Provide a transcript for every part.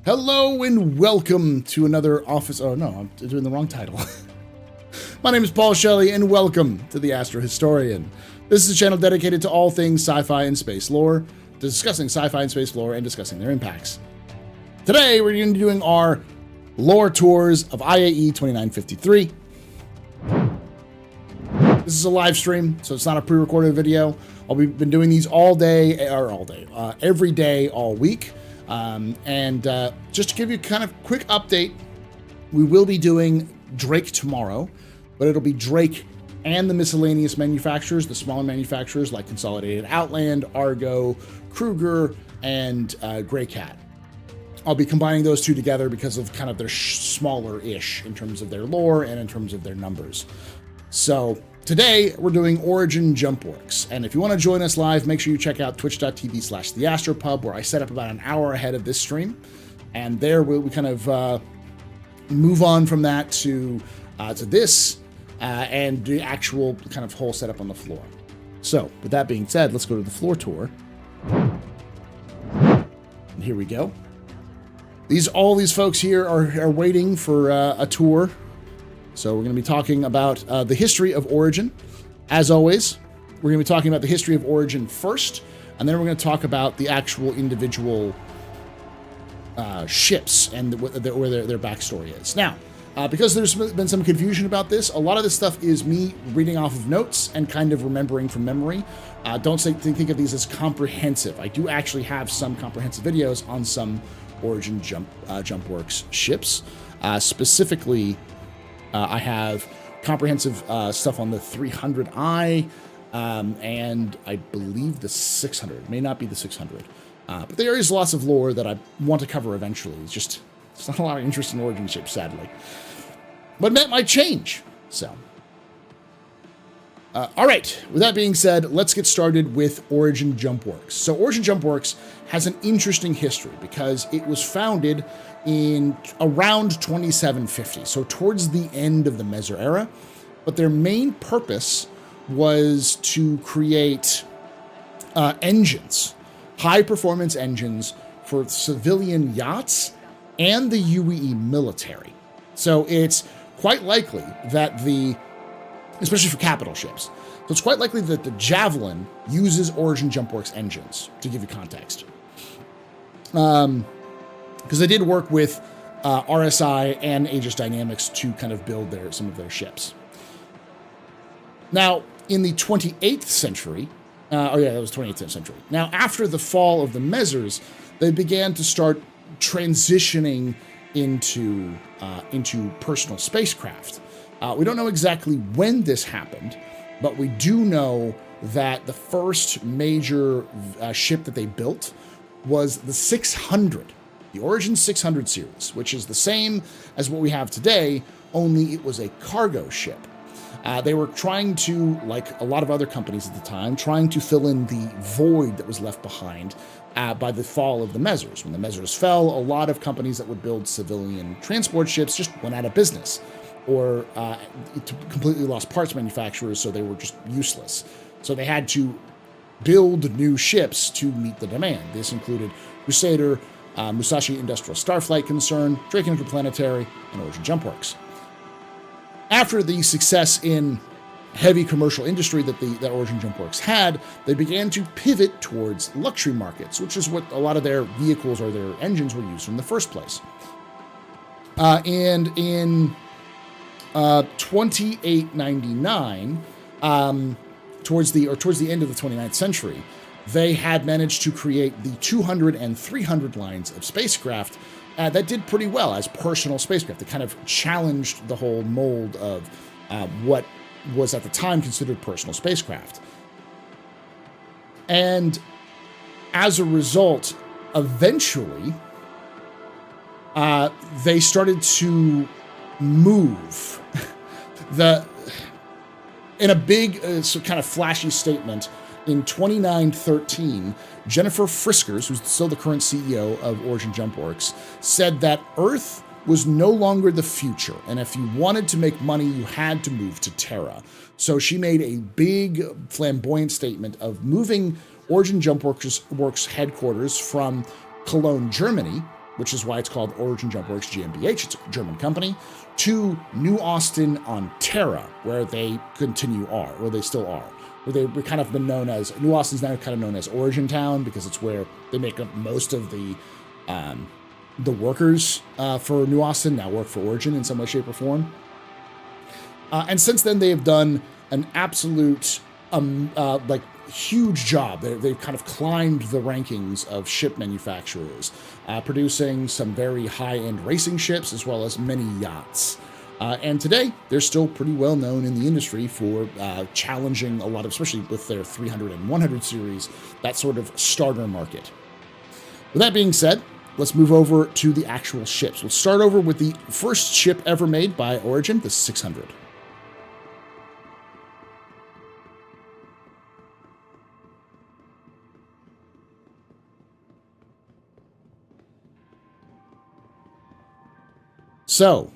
Hello and welcome to another office. Oh no, I'm doing the wrong title. My name is Paul Shelley and welcome to the TheAstroHistorian. This is a channel dedicated to all things sci-fi and space lore, discussing sci-fi and space lore and discussing their impacts. Today we're going to be doing our lore tours of IAE 2953. This is a live stream, so it's not a pre-recorded video. I've been doing these every day, all week. Just to give you kind of quick update, we will be doing Drake tomorrow, but it'll be Drake and the miscellaneous manufacturers, the smaller manufacturers like Consolidated Outland, Argo, Kruger, and Greycat. I'll be combining those two together because of kind of their smaller-ish in terms of their lore and in terms of their numbers. So today we're doing Origin Jumpworks, and if you want to join us live, make sure you check out twitch.tv/theastropub, where I set up about an hour ahead of this stream, and there we kind of move on from that to this and the actual kind of whole setup on the floor. So with that being said, let's go to the floor tour. And here we go. All these folks here are waiting for a tour. So we're going to be talking about the history of Origin. As always, we're going to be talking about the history of Origin first, and then we're going to talk about the actual individual ships and where their backstory is. Now, because there's been some confusion about this, a lot of this stuff is me reading off of notes and kind of remembering from memory. Don't think of these as comprehensive. I do actually have some comprehensive videos on some Origin Jumpworks ships. Specifically, I have comprehensive stuff on the 300i, and I believe the 600. It may not be the 600. But there is lots of lore that I want to cover eventually. It's not a lot of interest in Origin ships, sadly. But that might change, so. All right, with that being said, let's get started with Origin Jumpworks. So Origin Jumpworks has an interesting history because it was founded in around 2750, so towards the end of the Meso era. But their main purpose was to create engines, high-performance engines for civilian yachts and the UAE military. So it's quite likely that especially for capital ships, so it's quite likely that the Javelin uses Origin Jumpworks engines, to give you context. Because they did work with RSI and Aegis Dynamics to kind of build some of their ships. Now, in the 28th century, that was 28th century. Now, after the fall of the Mesers, they began to start transitioning into personal spacecraft. We don't know exactly when this happened, but we do know that the first major ship that they built was the 600, the Origin 600 series, which is the same as what we have today, only it was a cargo ship. They were trying to, like a lot of other companies at the time, trying to fill in the void that was left behind by the fall of the Mesers. When the Mesers fell, a lot of companies that would build civilian transport ships just went out of business, or completely lost parts manufacturers, so they were just useless. So they had to build new ships to meet the demand. This included Crusader, Musashi Industrial Starflight Concern, Drake Interplanetary, and Origin Jumpworks. After the success in heavy commercial industry that Origin Jumpworks had, they began to pivot towards luxury markets, which is what a lot of their vehicles or their engines were used in the first place. And in 2899, towards the end of the 29th century, they had managed to create the 200 and 300 lines of spacecraft that did pretty well as personal spacecraft. They kind of challenged the whole mold of what was at the time considered personal spacecraft. And as a result, eventually, they started to move in a big, kind of flashy statement. In 2913, Jennifer Friskers, who's still the current CEO of Origin Jumpworks, said that Earth was no longer the future, and if you wanted to make money, you had to move to Terra. So she made a big, flamboyant statement of moving Origin Jumpworks headquarters from Cologne, Germany, which is why it's called Origin Jumpworks GmbH, it's a German company, to New Austin on Terra, where they where they still are. Where they've kind of been known as, New Austin's now kind of known as Origin Town, because it's where they make up most of the workers for New Austin now work for Origin in some way, shape, or form. And since then, they have done an absolute, huge job. They've kind of climbed the rankings of ship manufacturers, producing some very high-end racing ships as well as many yachts. And today, they're still pretty well known in the industry for challenging a lot of, especially with their 300 and 100 series, that sort of starter market. With that being said, let's move over to the actual ships. We'll start over with the first ship ever made by Origin, the 600. So,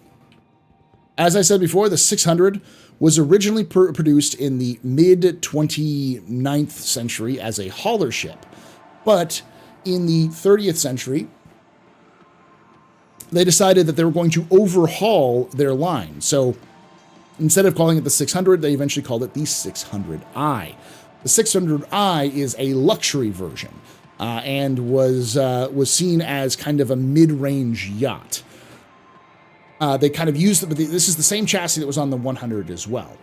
as I said before, the 600 was originally produced in the mid-29th century as a hauler ship. But in the 30th century, they decided that they were going to overhaul their line. So instead of calling it the 600, they eventually called it the 600i. The 600i is a luxury version and was seen as kind of a mid-range yacht. They kind of used it, but this is the same chassis that was on the 100 as well.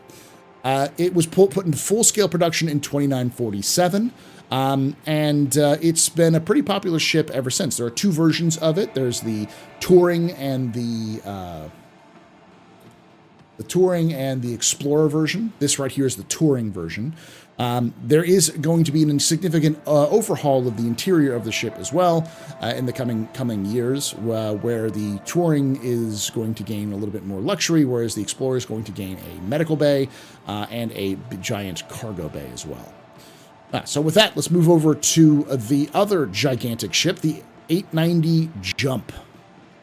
It was put into full-scale production in 2947, and it's been a pretty popular ship ever since. There are two versions of it. There's the Touring and the Explorer version. This right here is the Touring version. There is going to be a significant overhaul of the interior of the ship as well in the coming years, where the Touring is going to gain a little bit more luxury, whereas the Explorer is going to gain a medical bay and a giant cargo bay as well. So with that, let's move over to the other gigantic ship, the 890 Jump.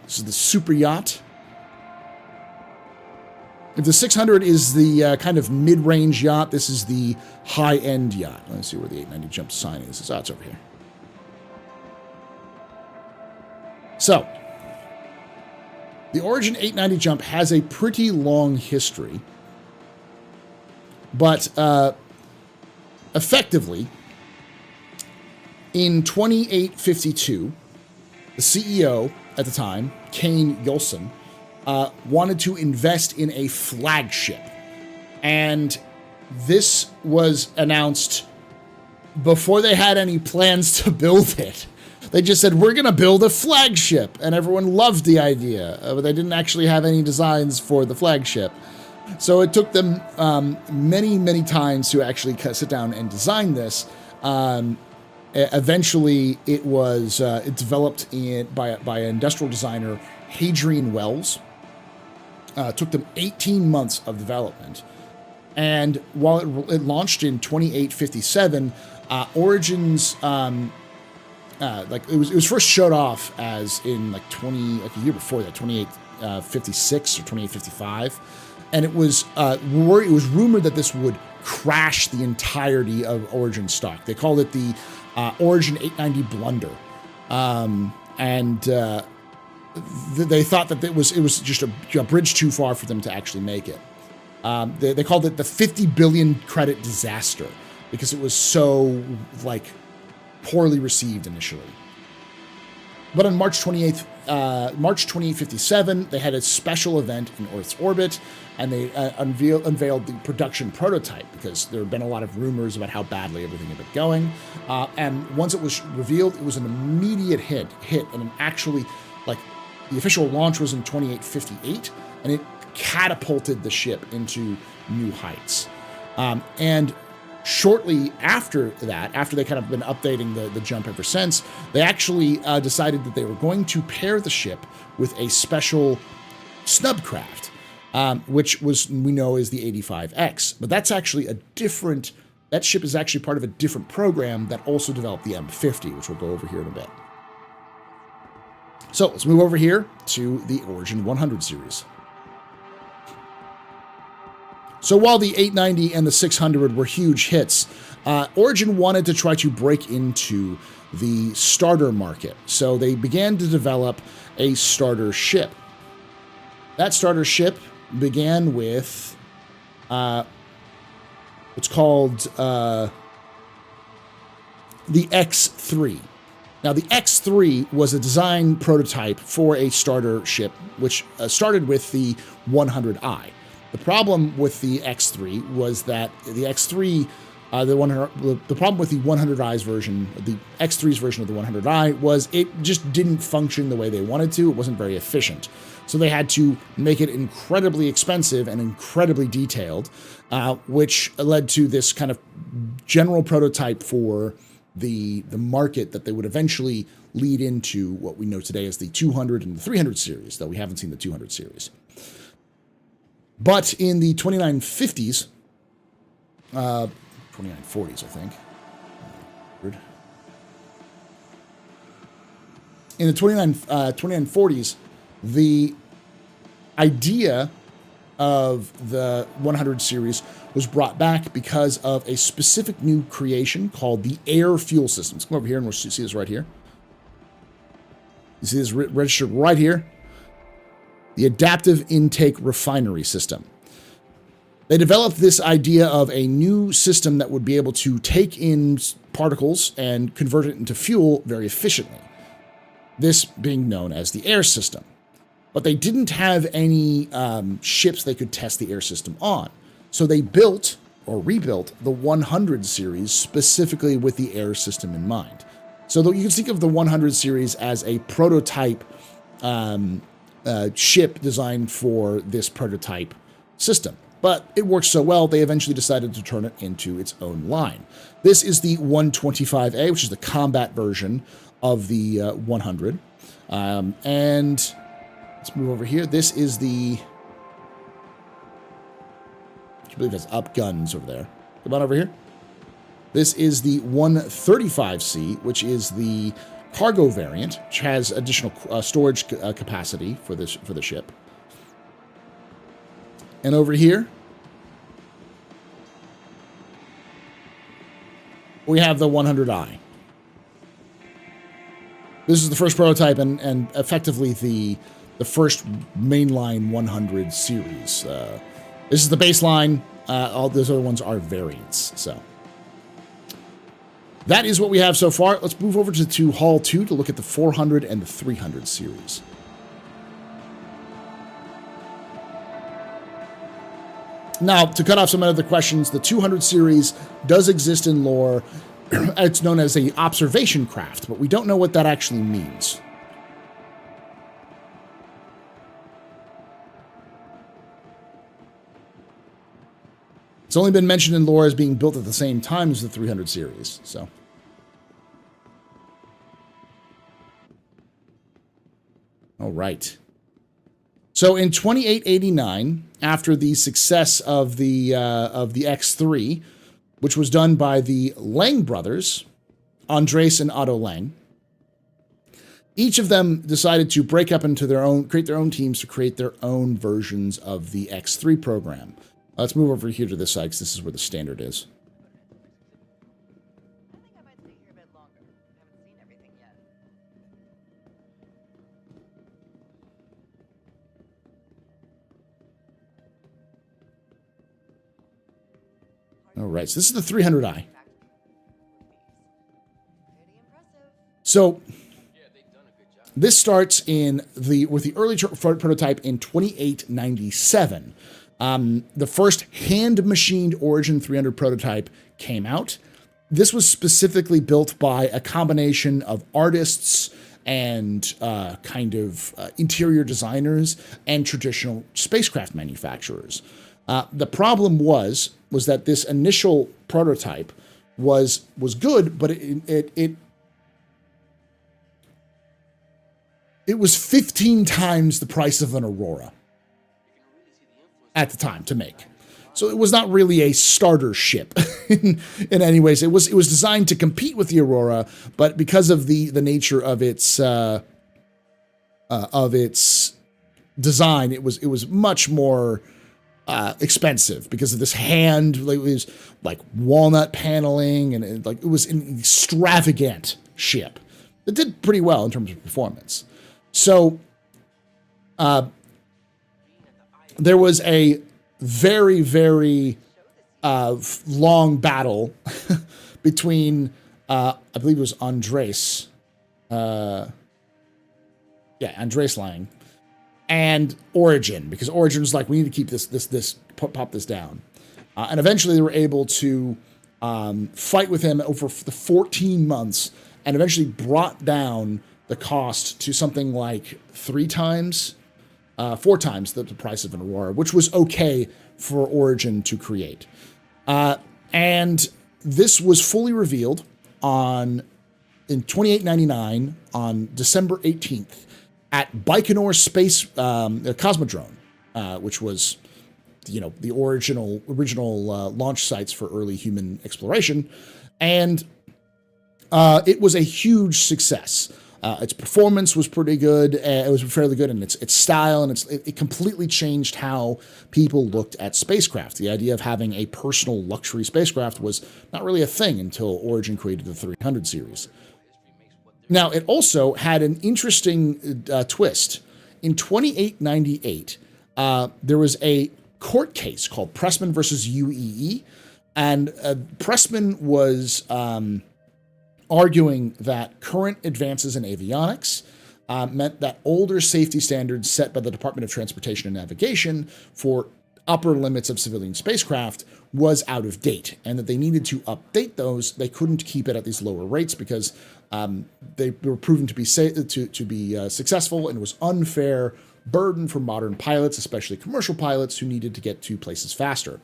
This is the super yacht. If the 600 is the kind of mid-range yacht, this is the high-end yacht. Let's see where the 890 Jump sign is. Oh, it's over here. So, the Origin 890 Jump has a pretty long history, but effectively, in 2852, the CEO at the time, Kane Yolson, wanted to invest in a flagship. And this was announced before they had any plans to build it. They just said, we're going to build a flagship. And everyone loved the idea, but they didn't actually have any designs for the flagship. So it took them many, many times to actually sit down and design this. Eventually, it was developed by an industrial designer, Hadrian Wells. It took them 18 months of development. And while it launched in 2857, Origin's it was first showed off as in a year before that, 2856 or 2855, and it was rumored that this would crash the entirety of Origin stock. They called it the Origin 890 blunder, they thought that it was just a bridge too far for them to actually make it. They called it the 50 billion credit disaster because it was so poorly received initially. But on March 2857, they had a special event in Earth's orbit, and they unveiled the production prototype because there had been a lot of rumors about how badly everything had been going. And once it was revealed, it was an immediate hit, and actually, the official launch was in 2858, and it catapulted the ship into new heights. And shortly after that, after they kind of been updating the Jump ever since, they actually decided that they were going to pair the ship with a special snubcraft, which we know is the 85X. But that's actually that ship is actually part of a different program that also developed the M50, which we'll go over here in a bit. So let's move over here to the Origin 100 series. So while the 890 and the 600 were huge hits, Origin wanted to try to break into the starter market, so they began to develop a starter ship. That starter ship began with what's called the X3. Now, the X3 was a design prototype for a starter ship, which started with the 100i. The problem with the X3 was that the X3, the problem with the 100i's version, the X3's version of the 100i, was it just didn't function the way they wanted to. It wasn't very efficient. So they had to make it incredibly expensive and incredibly detailed, which led to this kind of general prototype for the market that they would eventually lead into what we know today as the 200 and the 300 series, though we haven't seen the 200 series. But in the 2950s, 2940s, I think. In the 2940s, the idea of the 100 series was brought back because of a specific new creation called the air fuel system. Let's come over here and we'll see this right here. You see this registered right here? The adaptive intake refinery system. They developed this idea of a new system that would be able to take in particles and convert it into fuel very efficiently. This being known as the air system. But they didn't have any ships they could test the air system on. So they built or rebuilt the 100 series specifically with the air system in mind. So you can think of the 100 series as a prototype ship designed for this prototype system. But it worked so well, they eventually decided to turn it into its own line. This is the 125A, which is the combat version of the 100. And let's move over here. This is the... I believe that's up guns over there. Come on over here. This is the 135C, which is the cargo variant, which has additional storage capacity for the ship. And over here, we have the 100i. This is the first prototype and effectively the first mainline 100 series. This is the baseline. All those other ones are variants. So that is what we have so far. Let's move over to Hall 2 to look at the 400 and the 300 series. Now, to cut off some other questions, the 200 series does exist in lore. It's known as a observation craft, but we don't know what that actually means. It's only been mentioned in lore as being built at the same time as the 300 series, so. All right. So in 2889, after the success of the X3, which was done by the Lang brothers, Andres and Otto Lang, each of them decided to break up into create their own teams to create their own versions of the X3 program. Let's move over here to this side, because this is where the standard is. I think I might stay here a bit longer. I haven't seen everything yet. All right, so this is the 300i. Pretty impressive. So this starts with the early prototype in 2897. The first hand-machined Origin 300 prototype came out. This was specifically built by a combination of artists and interior designers and traditional spacecraft manufacturers. The problem was that this initial prototype was good, but it was 15 times the price of an Aurora at the time to make. So it was not really a starter ship in any ways. It was designed to compete with the Aurora, but because of the nature of its design, it was much more expensive because of this hand, like, it was like walnut paneling, and it was an extravagant ship that did pretty well in terms of performance. So there was a very, very long battle between, I believe it was Andres. Andres Lang and Origin, because Origin was like, we need to keep this pop this down. And eventually they were able to fight with him over the 14 months and eventually brought down the cost to something like 4 times the price of an Aurora, which was okay for Origin to create. And this was fully revealed in 2899 on December 18th at Baikonur Space Cosmodrome, which was, the original launch sites for early human exploration. And it was a huge success. Its performance was pretty good. It was fairly good in its style, and it completely changed how people looked at spacecraft. The idea of having a personal luxury spacecraft was not really a thing until Origin created the 300 series. Now, it also had an interesting twist. In 2898, there was a court case called Pressman versus UEE, and Pressman was arguing that current advances in avionics meant that older safety standards set by the Department of Transportation and Navigation for upper limits of civilian spacecraft was out of date, and that they needed to update those. They couldn't keep it at these lower rates because they were proven to be successful, and it was unfair burden for modern pilots, especially commercial pilots who needed to get to places faster.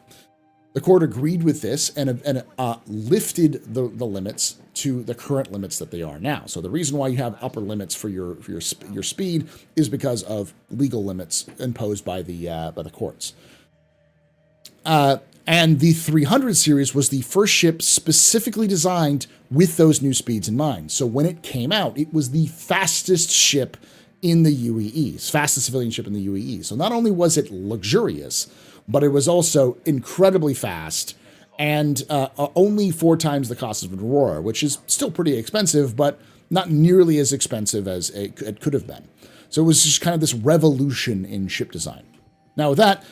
The court agreed with this and lifted the limits to the current limits that they are now. So the reason why you have upper limits for your speed is because of legal limits imposed by the courts. And the 300 series was the first ship specifically designed with those new speeds in mind. So when it came out, it was the fastest ship in the UEE, fastest civilian ship in the UEE. So not only was it luxurious, but it was also incredibly fast and only 4 times the cost of an Aurora, which is still pretty expensive, but not nearly as expensive as it could have been. So it was just kind of this revolution in ship design. Now with that,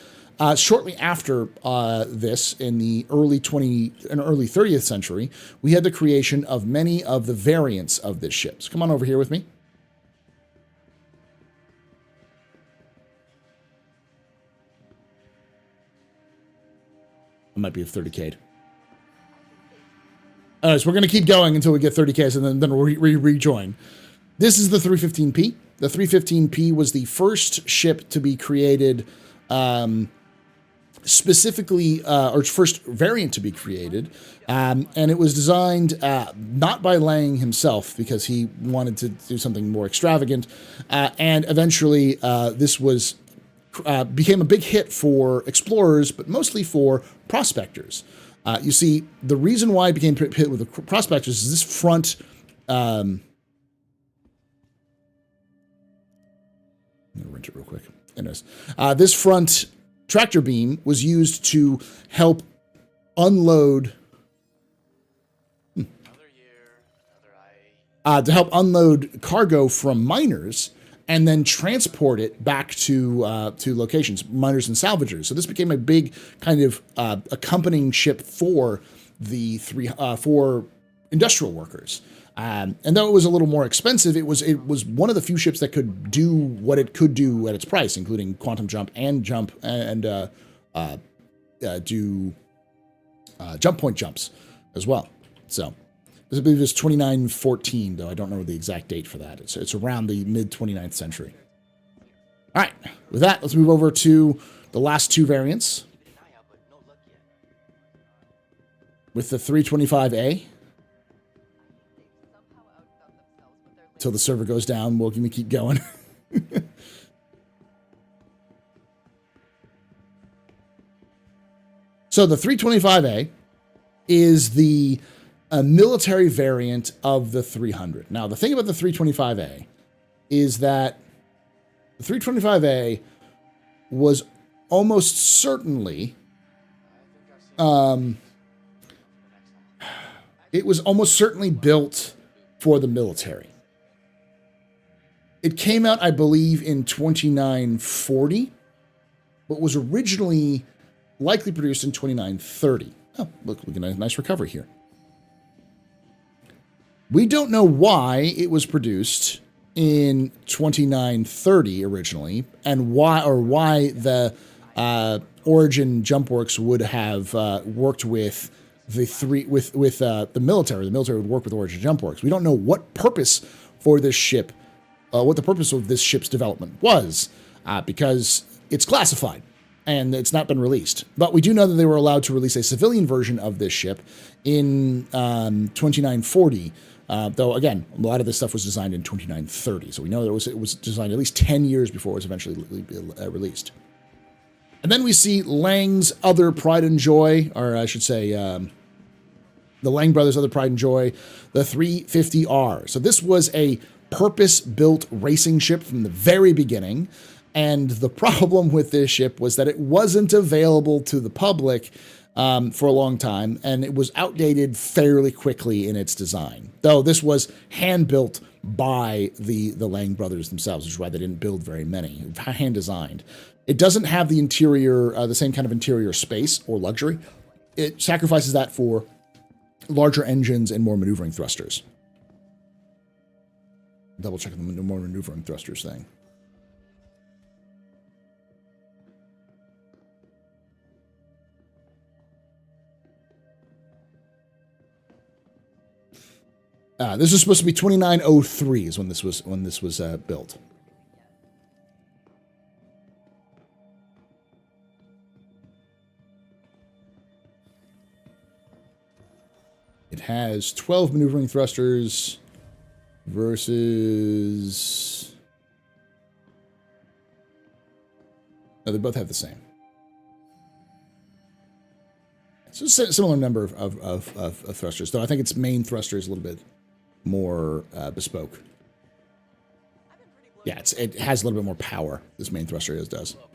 shortly after this, in the early 30th century, we had the creation of many of the variants of this ship. So come on over here with me. It might be 30K. All right, so we're going to keep going until we get 30K, and then we'll rejoin. This is the 315P. The 315P was the first ship to be created specifically, or first variant to be created, and it was designed not by Lang himself, because he wanted to do something more extravagant, and eventually this was became a big hit for explorers, but mostly for prospectors. You see, the reason why it became a hit with the prospectors is this front. Let me wrench it real quick. Anyways, this front tractor beam was used to help unload. To help unload cargo from miners and then transport it back to locations, miners and salvagers. So this became a big kind of accompanying ship for the for industrial workers. And though it was a little more expensive, it was one of the few ships that could do what it could do at its price, including quantum jump and do jump point jumps as well. So I believe it's 2914, though I don't know the exact date for that. It's around the mid-29th century. All right, with that, let's move over to the last 2 variants. With the 325A. Until the server goes down, we'll keep going. So the 325A is the military variant of the 300. Now, the thing about the 325A is that the 325A was almost certainly, it was almost certainly built for the military. It came out, I believe, in 2940, but was originally likely produced in 2930. Oh, look, we get a nice recovery here. We don't know why it was produced in 2930 originally, and why the Origin Jumpworks would have worked with the military. The military would work with Origin Jumpworks. We don't know what purpose for this ship, what the purpose of this ship's development was, because it's classified and it's not been released. But we do know that they were allowed to release a civilian version of this ship in 2940. Though, again, a lot of this stuff was designed in 2930. So we know that it was designed at least 10 years before it was eventually released. And then we see Lang's other pride and joy, or I should say, the Lang brothers' other pride and joy, the 350R. So this was a purpose-built racing ship from the very beginning. And the problem with this ship was that it wasn't available to the public for a long time, and it was outdated fairly quickly in its design. Though this was hand-built by the Lang brothers themselves, which is why they didn't build very many. Hand-designed. It doesn't have the interior, the same kind of interior space or luxury. It sacrifices that for larger engines and more maneuvering thrusters. Double checking the more maneuvering thrusters thing. This is supposed to be 2903 is when this was built. It has 12 maneuvering thrusters versus... No, they both have the same. So a similar number of thrusters, though I think its main thruster is a little bit more bespoke. Yeah, it has a little bit more power, this main thruster does. All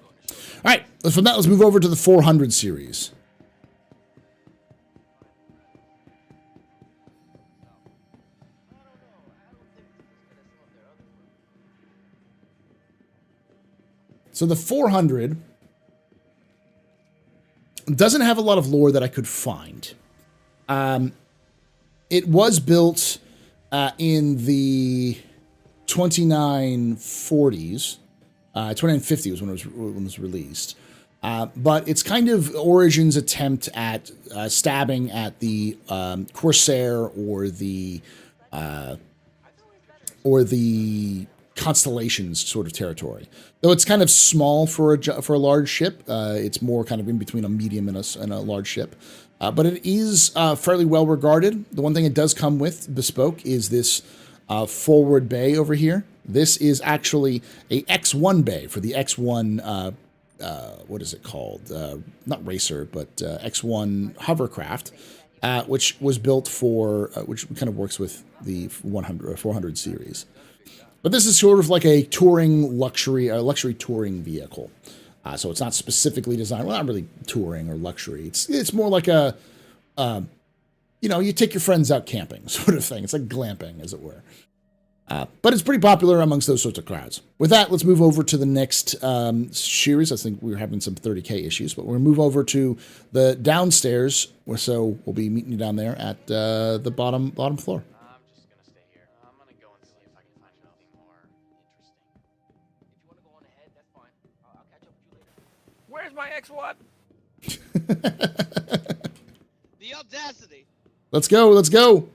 right, from that, let's move over to the 400 series. So the 400 doesn't have a lot of lore that I could find. It was built in the 2940s. 2950 was when it was released. But it's kind of Origin's attempt at stabbing at the Corsair or the Constellations sort of territory. Though it's kind of small for a large ship, it's more kind of in between a medium and a large ship. But it is fairly well regarded. The one thing it does come with, bespoke, is this forward bay over here. This is actually a X1 bay for the X1, what is it called? Not racer, but X1 hovercraft, which was built for, which kind of works with the 400 series. But this is sort of like a touring luxury touring vehicle. So it's not specifically designed, well, not really touring or luxury. It's more like a, you take your friends out camping sort of thing. It's like glamping, as it were. But it's pretty popular amongst those sorts of crowds. With that, let's move over to the next series. I think we're having some 30K issues, but we're going to move over to the downstairs. So we'll be meeting you down there at the bottom floor. Where's my X1? The audacity. Let's go. Let's go.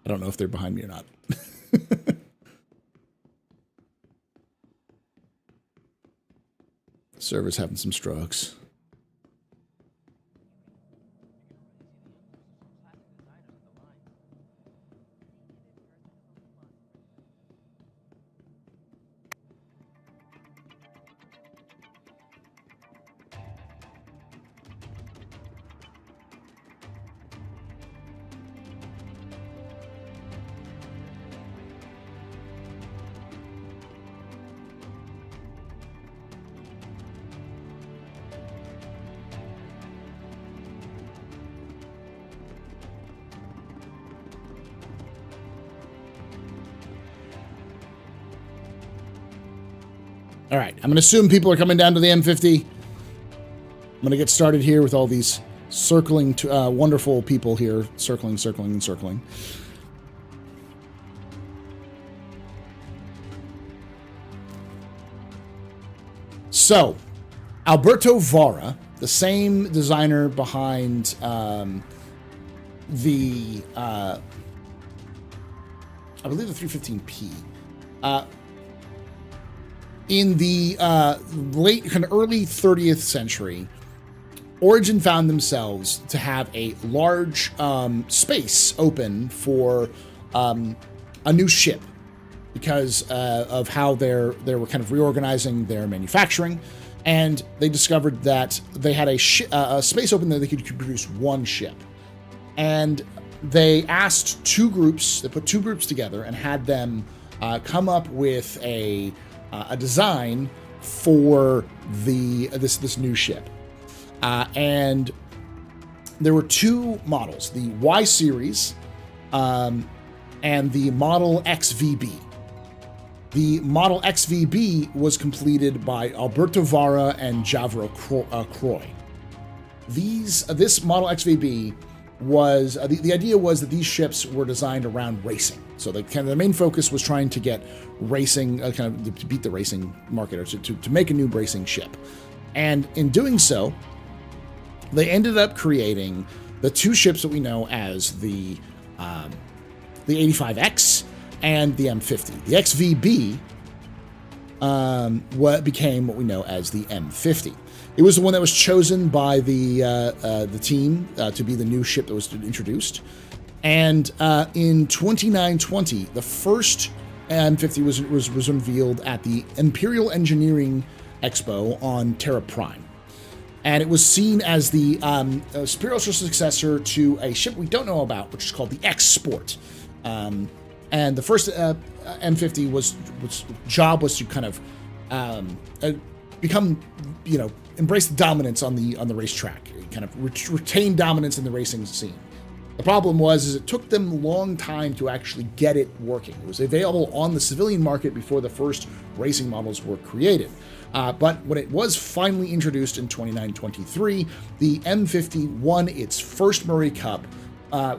I don't know if they're behind me or not. Server's having some strokes. All right, I'm going to assume people are coming down to the M50. I'm going to get started here with all these circling, wonderful people here, circling, circling, and circling. So, Alberto Vara, the same designer behind I believe the 315P. In the late, kind of early 30th century, Origin found themselves to have a large space open for a new ship because of how they were kind of reorganizing their manufacturing, and they discovered that they had a space open that they could produce one ship. And they asked two groups, they put two groups together and had them come up with a design for this new ship. And there were two models, the Y series and the Model XVB. The Model XVB was completed by Alberto Vara and Javro Croy. This Model XVB was the idea was that these ships were designed around racing. So the main focus was trying to get racing, to beat the racing market, or to make a new racing ship. And in doing so, they ended up creating the two ships that we know as the 85X and the M50. The XVB what became what we know as the M50. It was the one that was chosen by the team to be the new ship that was introduced. And in 2920, the first M50 was unveiled at the Imperial Engineering Expo on Terra Prime. And it was seen as the spiritual successor to a ship we don't know about, which is called the X-Sport. And the first M50 was job was to kind of become, embrace the dominance on the racetrack, kind of retain dominance in the racing scene. The problem was it took them a long time to actually get it working. It was available on the civilian market before the first racing models were created. But when it was finally introduced in 2923, the M50 won its first Murray Cup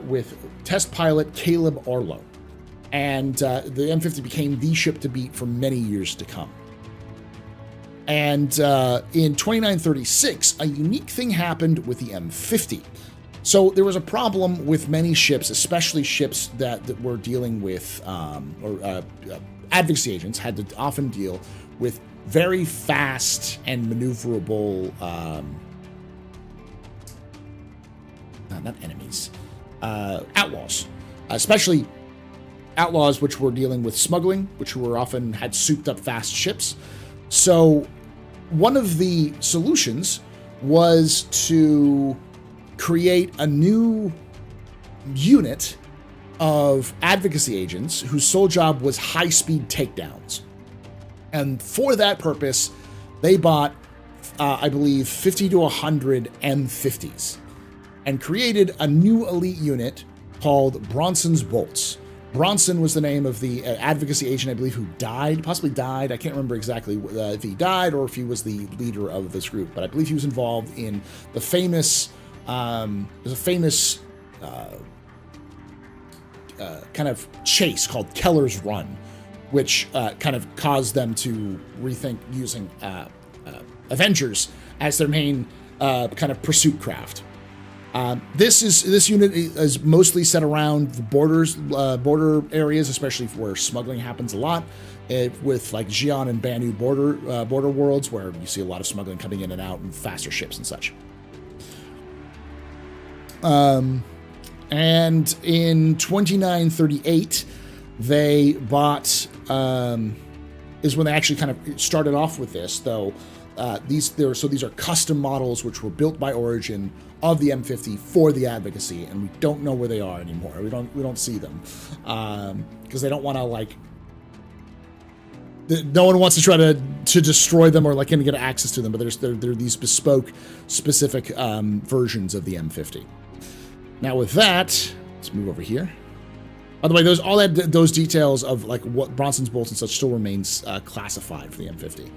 with test pilot Caleb Arlo. And the M50 became the ship to beat for many years to come. And in 2936, a unique thing happened with the M50. So there was a problem with many ships, especially ships that were dealing with, advocacy agents had to often deal with very fast and maneuverable, not enemies, outlaws, especially outlaws which were dealing with smuggling, which were often had souped up fast ships. So one of the solutions was to create a new unit of advocacy agents whose sole job was high-speed takedowns. And for that purpose, they bought, I believe, 50 to 100 M50s and created a new elite unit called Bronson's Bolts. Bronson was the name of the advocacy agent, I believe, who possibly died. I can't remember exactly if he died or if he was the leader of this group, but I believe he was involved in the famous, there's a famous kind of chase called Keller's Run, which kind of caused them to rethink using Avengers as their main kind of pursuit craft. This unit is mostly set around the border areas, especially where smuggling happens a lot, with like Xi'an and Banu border worlds, where you see a lot of smuggling coming in and out and faster ships and such. And in 2938, they bought, is when they actually kind of started off with this, though. These are custom models which were built by Origin of the M50 for the advocacy, and we don't know where they are anymore. We don't see them because they don't want to no one wants to try to destroy them or get access to them. But there are these bespoke, specific versions of the M50. Now with that, let's move over here. By the way, those details of what Bronson's bolts and such still remains classified for the M50.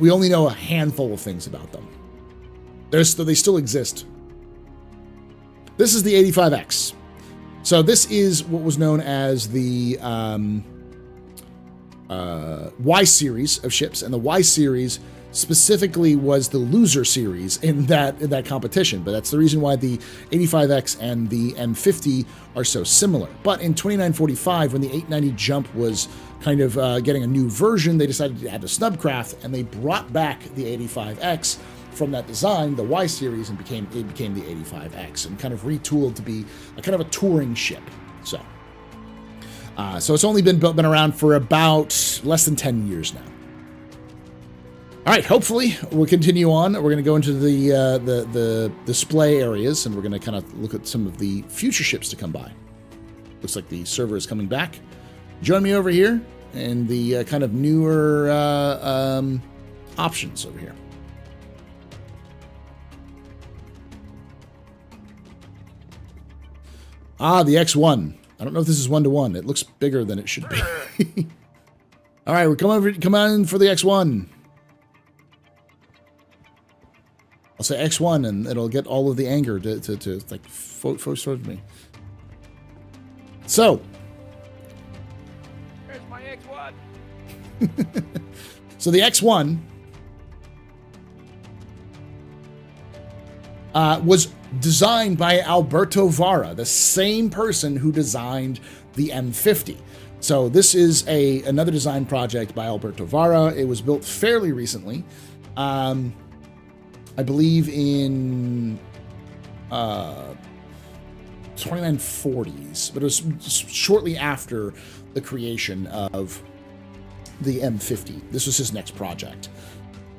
We only know a handful of things about them. They still exist. This is the 85X. So this is what was known as the Y series of ships, and the Y series specifically was the loser series in that competition. But that's the reason why the 85X and the M50 are so similar. But in 2945, when the 890 Jump was kind of getting a new version, they decided to add a snubcraft, and they brought back the 85X from that design, the Y series, and it became the 85X, and kind of retooled to be a kind of a touring ship. So it's only been around for about less than 10 years now. All right, hopefully we'll continue on. We're going to go into the display areas, and we're going to kind of look at some of the future ships to come by. Looks like the server is coming back. Join me over here and the kind of newer options over here. Ah, the X1. I don't know if this is 1-to-1. It looks bigger than it should be. All right, we're come on for the X1. I'll say X1, and it'll get all of the anger to like focus towards me. So. Here's my X1. So the X1 was designed by Alberto Vara, the same person who designed the M50. So this is another design project by Alberto Vara. It was built fairly recently. I believe in 2940s, but it was shortly after the creation of the M50. This was his next project.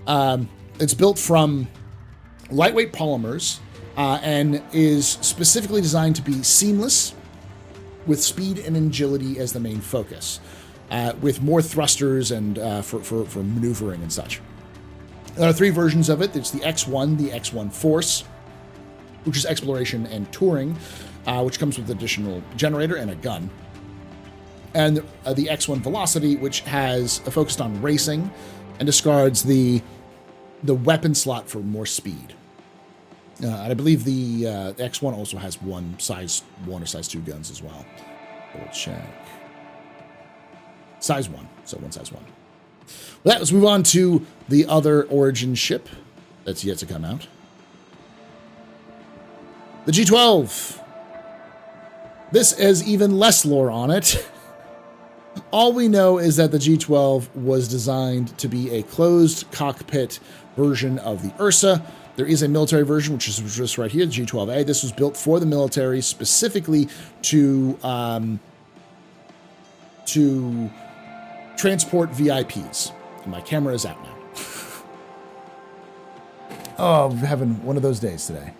It's built from lightweight polymers and is specifically designed to be seamless, with speed and agility as the main focus, with more thrusters and for maneuvering and such. There are three versions of it. There's the X1, the X1 Force, which is exploration and touring, which comes with an additional generator and a gun. And the X1 Velocity, which has focused on racing and discards the weapon slot for more speed. And I believe the X1 also has one size 1 or size 2 guns as well. We'll check. Size 1, so one size 1. Well, let's move on to the other Origin ship that's yet to come out. The G12. This has even less lore on it. All we know is that the G12 was designed to be a closed cockpit version of the Ursa. There is a military version, which is just right here, the G12A. This was built for the military, specifically to transport VIPs. And my camera is out now. Oh, I'm having one of those days today.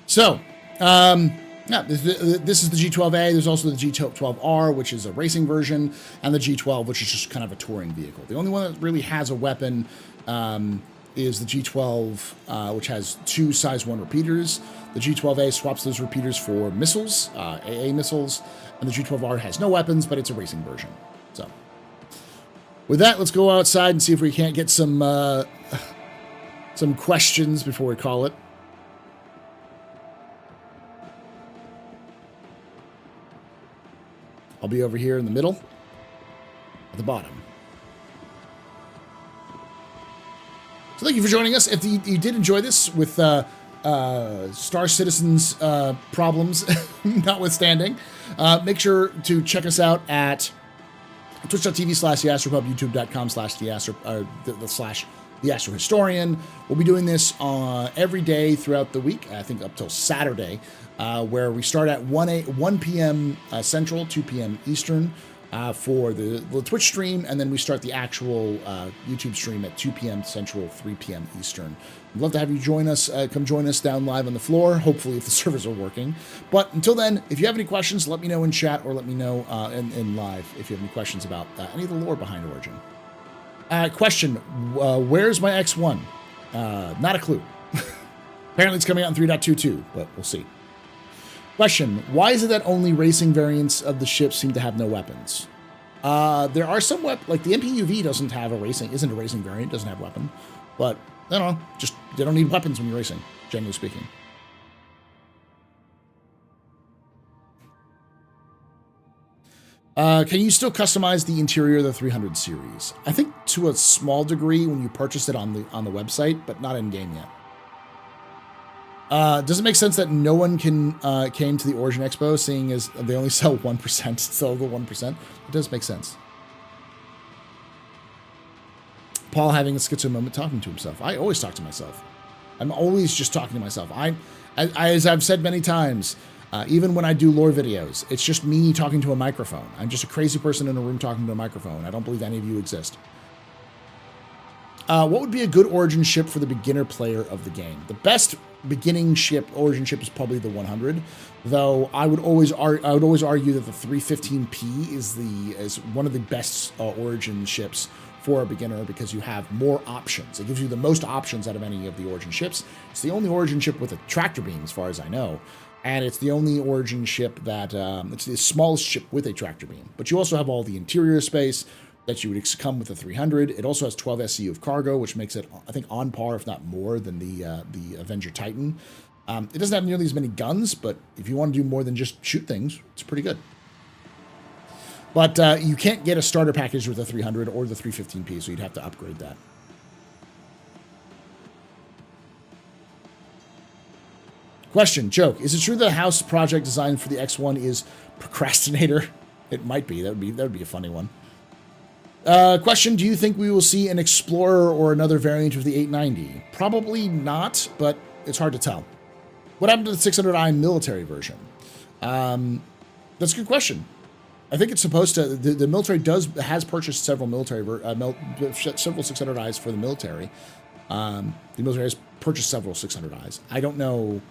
So, this is the G12A. There's also the G12R, which is a racing version, and the G12, which is just kind of a touring vehicle. The only one that really has a weapon is the G12, which has 2 size 1 repeaters. The G12A swaps those repeaters for missiles, AA missiles, and the G12R has no weapons, but it's a racing version. So, with that, let's go outside and see if we can't get some questions before we call it. I'll be over here in the middle, at the bottom. So thank you for joining us. If you did enjoy this with Star Citizen's problems notwithstanding, make sure to check us out at twitch.tv/TheAstroPub, youtube.com/TheAstroHistorian. We'll be doing this every day throughout the week, I think up till Saturday, where we start at 1 p.m. Central, 2 p.m. Eastern for the Twitch stream, and then we start the actual YouTube stream at 2 p.m. Central, 3 p.m. Eastern. I'd love to have you join us. Come join us down live on the floor, hopefully if the servers are working. But until then, if you have any questions, let me know in chat or let me know in live if you have any questions about any of the lore behind Origin. Question, where's my X1? Not a clue. Apparently it's coming out in 3.22, but we'll see. Question, why is it that only racing variants of the ships seem to have no weapons? There are some like the MPUV isn't a racing variant, doesn't have weapon. But, I don't know, just, they don't need weapons when you're racing, generally speaking. Can you still customize the interior of the 300 series? I think to a small degree when you purchase it on the website, but not in game yet. Does it make sense that no one came to the Origin Expo, seeing as they only sell 1%, sell the 1%? It does make sense. Paul having a schizo moment talking to himself. I always talk to myself. I'm always just talking to myself. As I've said many times, even when I do lore videos, it's just me talking to a microphone. I'm just a crazy person in a room talking to a microphone. I don't believe any of you exist. What would be a good Origin ship for the beginner player of the game? The best beginning Origin ship is probably the 100, though I would always argue that the 315P is one of the best Origin ships for a beginner because you have more options. It gives you the most options out of any of the Origin ships. It's the only Origin ship with a tractor beam, as far as I know, and it's the only Origin ship that it's the smallest ship with a tractor beam. But you also have all the interior space that you would come with the 300. It also has 12 SCU of cargo, which makes it, I think, on par, if not more, than the Avenger Titan. It doesn't have nearly as many guns, but if you want to do more than just shoot things, it's pretty good. But you can't get a starter package with the 300 or the 315P, so you'd have to upgrade that. Question, joke. Is it true that the house project design for the X1 is procrastinator? It might be. That would be a funny one. Question, do you think we will see an Explorer or another variant of the 890? Probably not, but it's hard to tell. What happened to the 600i military version? That's a good question. I think it's supposed to, the military has purchased several military, several 600i's for the military. The military has purchased several 600i's. I don't know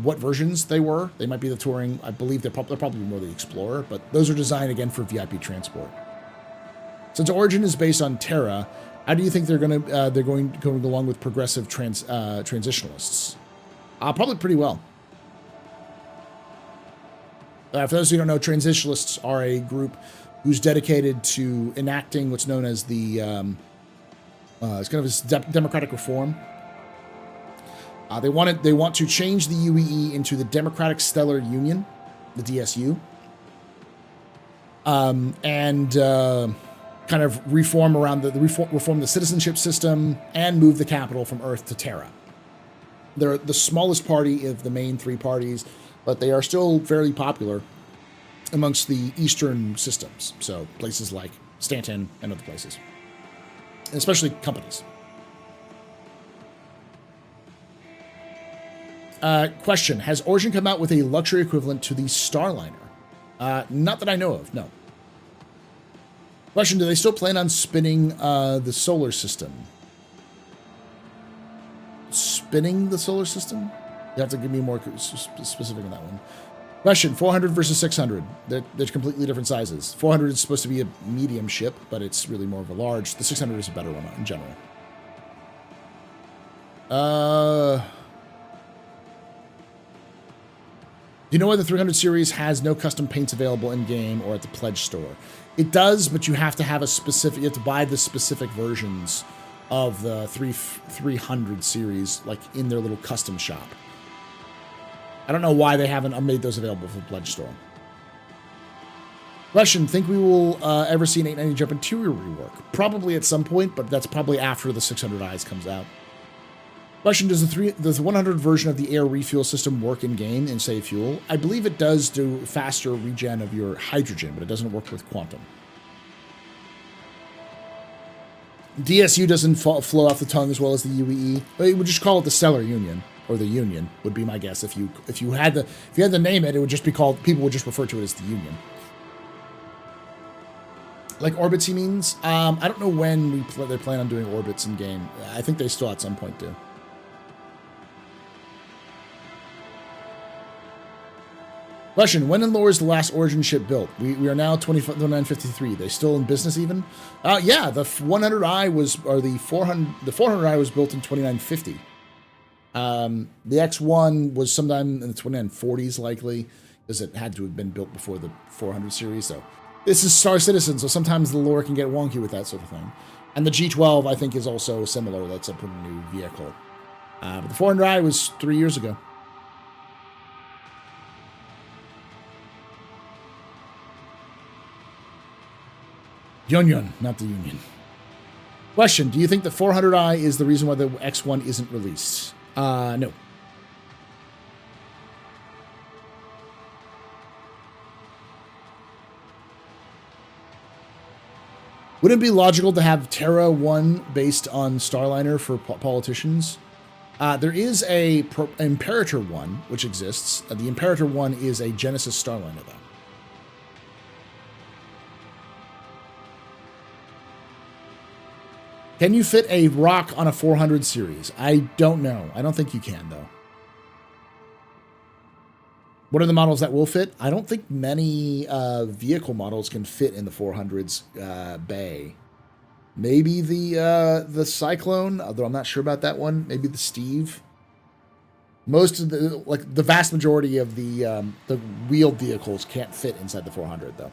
what versions they were. They might be the Touring. I believe they're probably more the Explorer, but those are designed again for VIP transport. Since Origin is based on Terra, how do you think they're going along with progressive transitionalists? Probably pretty well. For those who don't know, transitionalists are a group who's dedicated to enacting what's known as the it's kind of democratic reform. They want to change the UEE into the Democratic Stellar Union, the DSU, and kind of reform around reform the citizenship system and move the capital from Earth to Terra. They're the smallest party of the main three parties, but they are still fairly popular amongst the Eastern systems. So places like Stanton and other places, and especially companies. Question, has Origin come out with a luxury equivalent to the Starliner? Not that I know of, no. Question, do they still plan on spinning the solar system? Spinning the solar system? You have to give me more specific on that one. Question, 400 versus 600. They're completely different sizes. 400 is supposed to be a medium ship, but it's really more of a large. The 600 is a better one in general. Do you know why the 300 series has no custom paints available in-game or at the pledge store? It does, but you have to have a specific, you have to buy the specific versions of the 300 series, like in their little custom shop. I don't know why they haven't made those available for the pledge store. Question, think we will ever see an 890 Jump interior rework? Probably at some point, but that's probably after the 600i's comes out. Question, does the 100 version of the air refuel system work in-game and save fuel? I believe it does do faster regen of your hydrogen, but it doesn't work with quantum. DSU doesn't flow off the tongue as well as the UEE. We would just call it the Stellar Union, or the Union would be my guess. If you had to name it, it would just be called, people would just refer to it as the Union. Like orbits, he means? I don't know when they plan on doing orbits in game. I think they still at some point do. Question, when in lore is the last Origin ship built? We are now 2953. They still in business even? Yeah, the 100i was, or the 400i was built in 2950. The X1 was sometime in the 2940s likely, because it had to have been built before the 400 series, so. This is Star Citizen, so sometimes the lore can get wonky with that sort of thing. And the G12, I think, is also similar. That's a pretty new vehicle. But the 400i was 3 years ago. Yun, not the Union. Question, do you think the 400i is the reason why the X1 isn't released? No. Wouldn't it be logical to have Terra 1 based on Starliner for politicians? There is a Imperator 1, which exists. The Imperator 1 is a Genesis Starliner, though. Can you fit a rock on a 400 series? I don't know. I don't think you can, though. What are the models that will fit? I don't think many vehicle models can fit in the 400's bay. Maybe the Cyclone, although I'm not sure about that one. Maybe the Steve. Most of the vast majority of the wheeled vehicles can't fit inside the 400, though.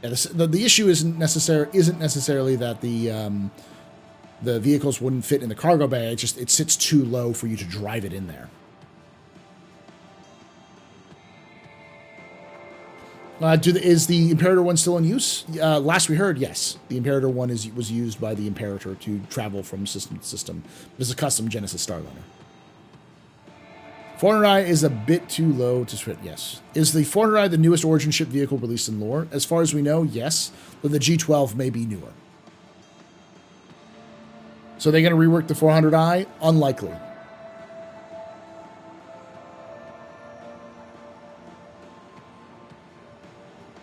Yeah, the issue isn't necessarily that the vehicles wouldn't fit in the cargo bay. It sits too low for you to drive it in there. Is the Imperator 1 still in use? Last we heard, yes. The Imperator 1 was used by the Imperator to travel from system to system. It's a custom Genesis Starliner. 400i is a bit too low to fit, yes. Is the 400i the newest Origin ship vehicle released in lore? As far as we know, yes. But the G12 may be newer. So are they going to rework the 400i? Unlikely.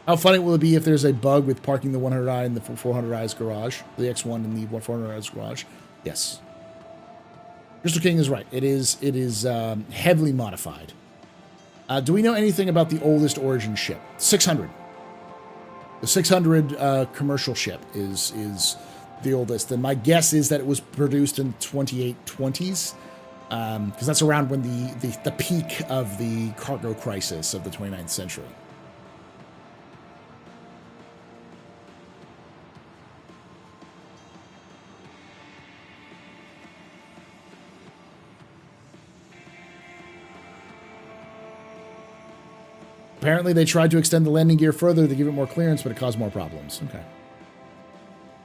How funny will it be if there's a bug with parking the 100i in the 400i's garage? The X1 in the 400i's garage? Yes. Crystal King is right. It is heavily modified. Do we know anything about the oldest Origin ship? 600. The 600 commercial ship is the oldest, and my guess is that it was produced in 2820s, because that's around when the peak of the cargo crisis of the 29th century. Apparently, they tried to extend the landing gear further to give it more clearance, but it caused more problems. Okay.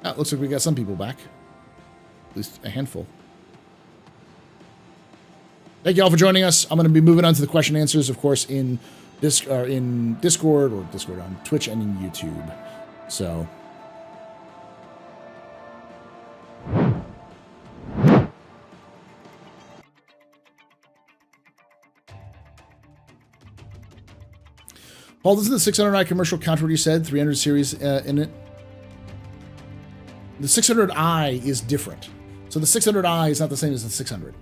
Oh, looks like we got some people back. At least a handful. Thank you all for joining us. I'm going to be moving on to the question and answers, of course, in Discord on Twitch and in YouTube. So. Paul, doesn't the 600i commercial count what you said? 300 series in it? The 600i is different. So the 600i is not the same as the 600.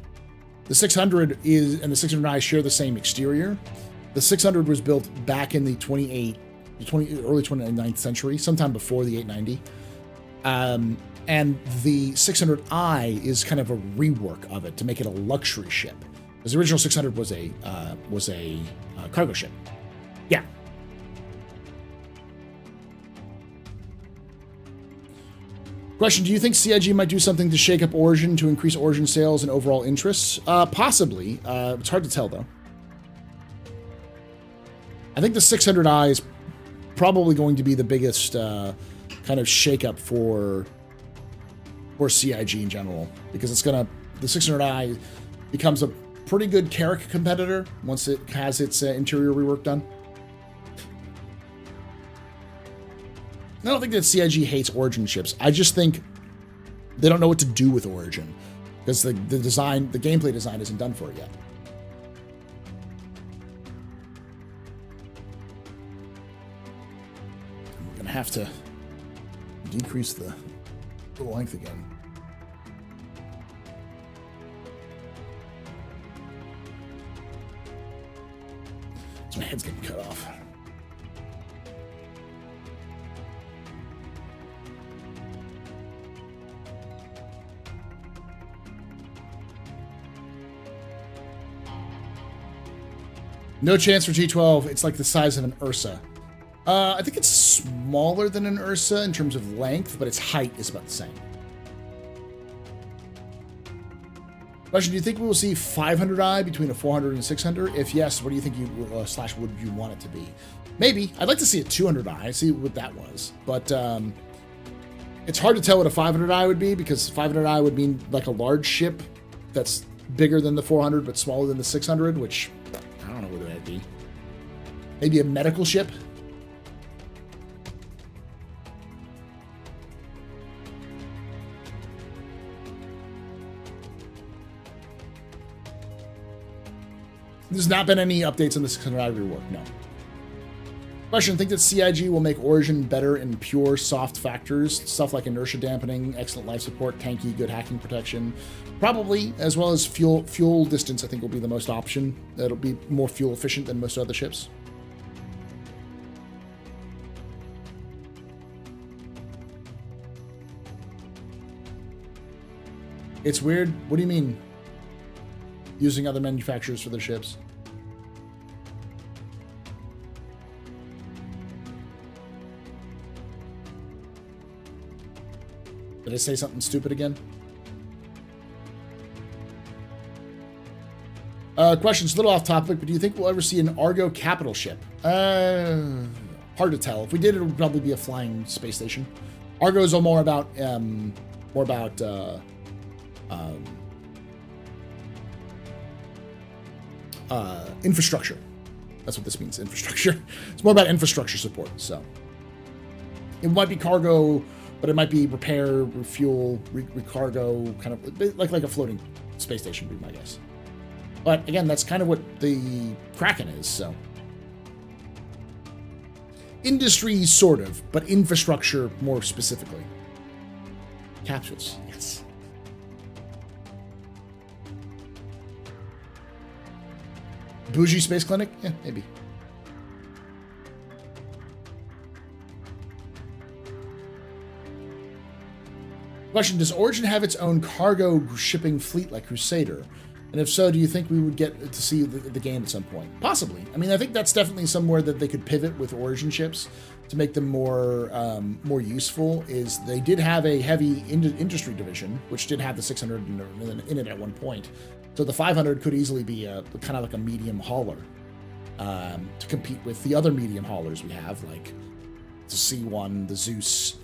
The 600 and the 600i share the same exterior. The 600 was built back in the early 29th century, sometime before the 890. And the 600i is kind of a rework of it to make it a luxury ship. Because the original 600 was a cargo ship. Yeah. Question, do you think CIG might do something to shake up Origin to increase Origin sales and overall interests? Possibly. It's hard to tell, though. I think the 600i is probably going to be the biggest kind of shake-up for CIG in general, because the 600i becomes a pretty good Carrack competitor once it has its interior rework done. I don't think that CIG hates Origin ships. I just think they don't know what to do with Origin because the gameplay design isn't done for it yet. have to decrease the length again. So my head's getting cut off. No chance for G12. It's like the size of an Ursa. I think it's smaller than an Ursa in terms of length, but its height is about the same. Question, do you think we will see 500i between a 400 and 600? If yes, what do you think you slash would you want it to be? Maybe. I'd like to see a 200i, see what that was. But it's hard to tell what a 500i would be, because 500i would mean like a large ship that's bigger than the 400 but smaller than the 600, which I don't know what that'd be. Maybe a medical ship? There's not been any updates on the 600i rework, no. Question, think that CIG will make Origin better in pure soft factors, stuff like inertia dampening, excellent life support, tanky, good hacking protection? Probably, as well as fuel distance, I think will be the most option. That'll be more fuel efficient than most other ships. It's weird. What do you mean? Using other manufacturers for their ships? Did I say something stupid again? Question's a little off topic, but do you think we'll ever see an Argo capital ship? Hard to tell. If we did, it would probably be a flying space station. Argos are more about infrastructure. That's what this means, infrastructure. It's more about infrastructure support, so. It might be cargo, but it might be repair, refuel, recargo, kind of like a floating space station would be my guess. But again, that's kind of what the Kraken is, so. Industry, sort of, but infrastructure more specifically. Capsules, yes. Bougie Space Clinic? Yeah, maybe. Question, does Origin have its own cargo shipping fleet like Crusader? And if so, do you think we would get to see the game at some point? Possibly. I mean, I think that's definitely somewhere that they could pivot with Origin ships to make them more useful. Is they did have a heavy industry division, which did have the 600 in it at one point. So the 500 could easily be kind of like a medium hauler to compete with the other medium haulers we have, like the C1, the Zeus.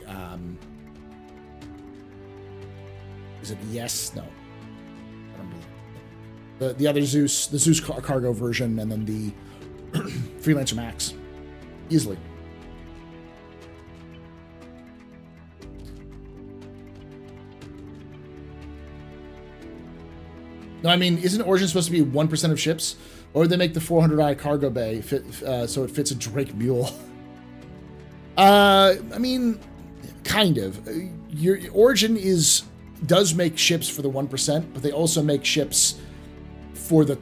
Is it the ES? No. I don't know. The other Zeus, the Zeus cargo version, and then the Freelancer Max. Easily. No, I mean, isn't Origin supposed to be 1% of ships? Or would they make the 400i cargo bay fit, so it fits a Drake Mule? I mean, kind of. Your Origin does make ships for the 1%, but they also make ships for the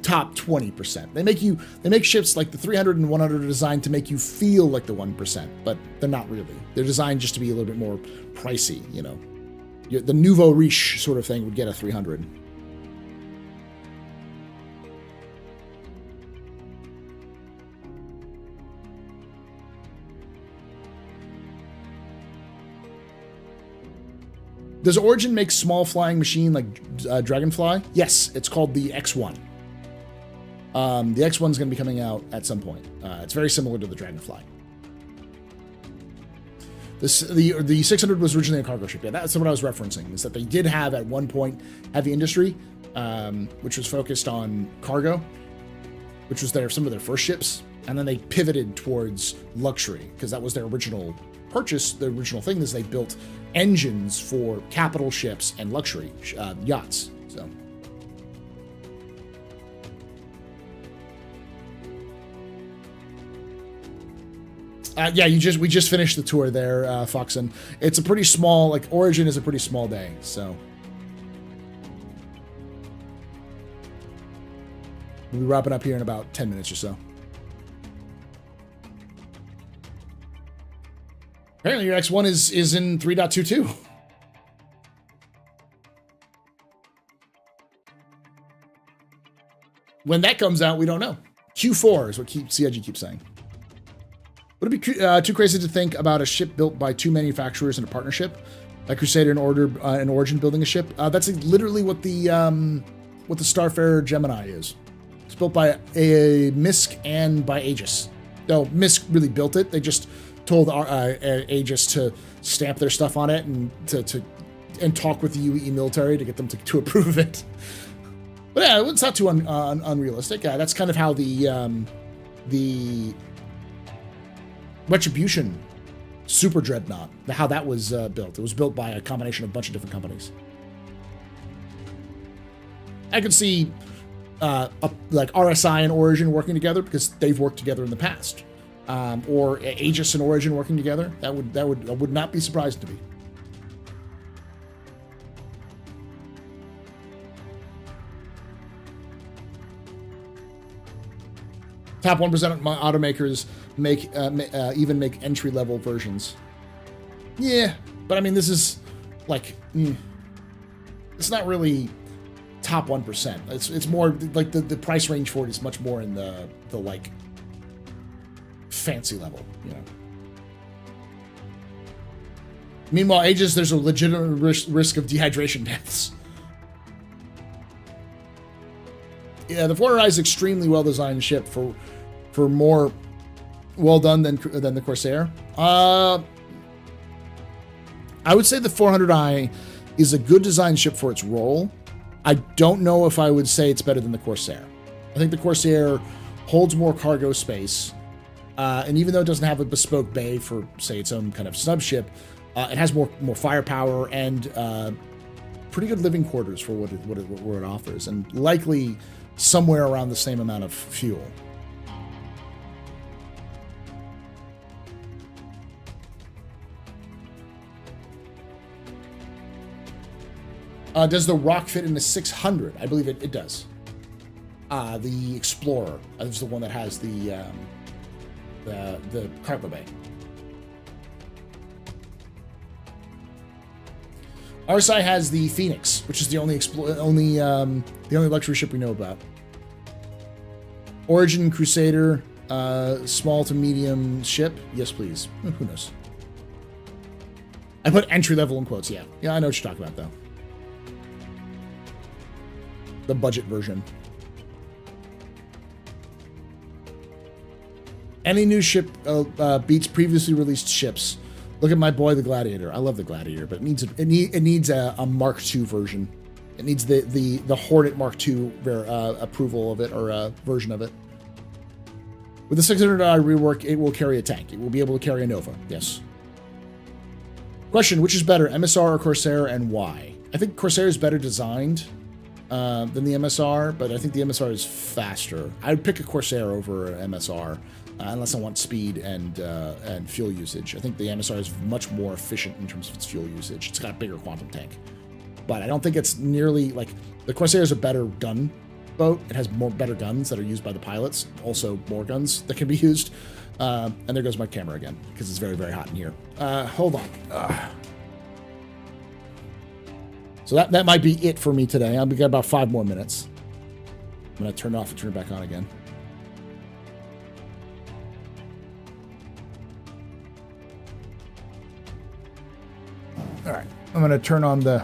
top 20%. They make ships like the 300 and 100 are designed to make you feel like the 1%, but they're not really. They're designed just to be a little bit more pricey, you know. The nouveau riche sort of thing would get a 300. Does Origin make small flying machine like Dragonfly? Yes, it's called the X1. The X1 is going to be coming out at some point. It's very similar to the Dragonfly. The 600 was originally a cargo ship. Yeah, that's what I was referencing, is that they did have at one point heavy industry, which was focused on cargo, which was some of their first ships. And then they pivoted towards luxury because that was their original purchase. The original thing is they built engines for capital ships and luxury yachts. So Yeah, we just finished the tour there, Foxen. It's a pretty small, like, Origin is a pretty small day, so. We'll be wrapping up here in about 10 minutes or so. Apparently your X1 is in 3.22. When that comes out, we don't know. Q4 is what CIG keeps saying. Would it be too crazy to think about a ship built by two manufacturers in a partnership, like Crusader and Origin building a ship? That's literally what the Starfarer Gemini is. It's built by a MISC and by Aegis. No, MISC really built it. They just told Aegis to stamp their stuff on it and and talk with the UAE military to get them to approve it. But yeah, it's not too unrealistic. That's kind of how the Retribution Super Dreadnought, how that was built. It was built by a combination of a bunch of different companies. I could see like RSI and Origin working together because they've worked together in the past, or Aegis and Origin working together. I would not be surprised to be. Top 1% of automakers even make entry-level versions. Yeah, but I mean, this is like, it's not really top 1%. It's more like the price range for it is much more in the like fancy level, you know. Meanwhile, Aegis, there's a legitimate risk of dehydration deaths. Yeah, the 400i is extremely well-designed ship for more well done than the Corsair. I would say the 400i is a good design ship for its role. I don't know if I would say it's better than the Corsair. I think the Corsair holds more cargo space, and even though it doesn't have a bespoke bay for, say, its own kind of snub ship, it has more firepower and pretty good living quarters for what it offers, and likely somewhere around the same amount of fuel. Does the Rock fit in the 600? I believe it does. The Explorer is the one that has the cargo bay. RSI has the Phoenix, which is the only luxury ship we know about. Origin Crusader, small to medium ship. Yes, please. Who knows? I put entry level in quotes. Yeah, I know what you're talking about though. The budget version. Any new ship beats previously released ships. Look at my boy, the Gladiator. I love the Gladiator, but it needs a Mark II version. It needs the Hornet Mark II approval of it, or version of it. With the 600i rework, it will carry a tank. It will be able to carry a Nova. Yes. Question: which is better, MSR or Corsair, and why? I think Corsair is better designed than the MSR, but I think the MSR is faster. I would pick a Corsair over an MSR, unless I want speed and fuel usage. I think the MSR is much more efficient in terms of its fuel usage. It's got a bigger quantum tank, but I don't think it's nearly like the Corsair is a better gun boat. It has better guns that are used by the pilots. Also, more guns that can be used. And there goes my camera again because it's very, very hot in here. Hold on. So that might be it for me today. I've got about 5 more minutes. I'm going to turn it off and turn it back on again. All right. I'm going to turn on the...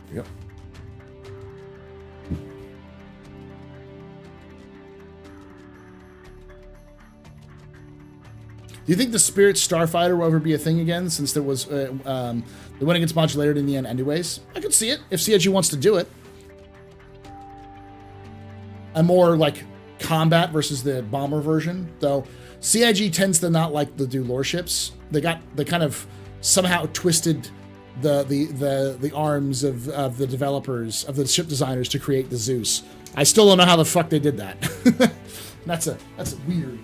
There we go. Do you think the Spirit Starfighter will ever be a thing again, since there was the went against modularity in the end anyways? I could see it, if CIG wants to do it. A more, like, combat versus the bomber version, though CIG tends to not like to do lore ships. They kind of somehow twisted the arms of the developers, of the ship designers, to create the Zeus. I still don't know how the fuck they did that. That's weird.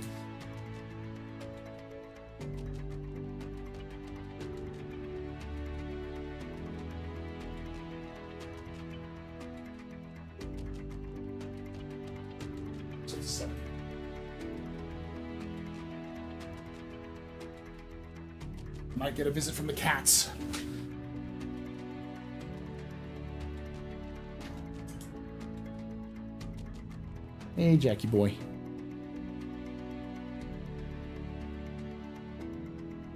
Might get a visit from the cats. Hey, Jackie boy.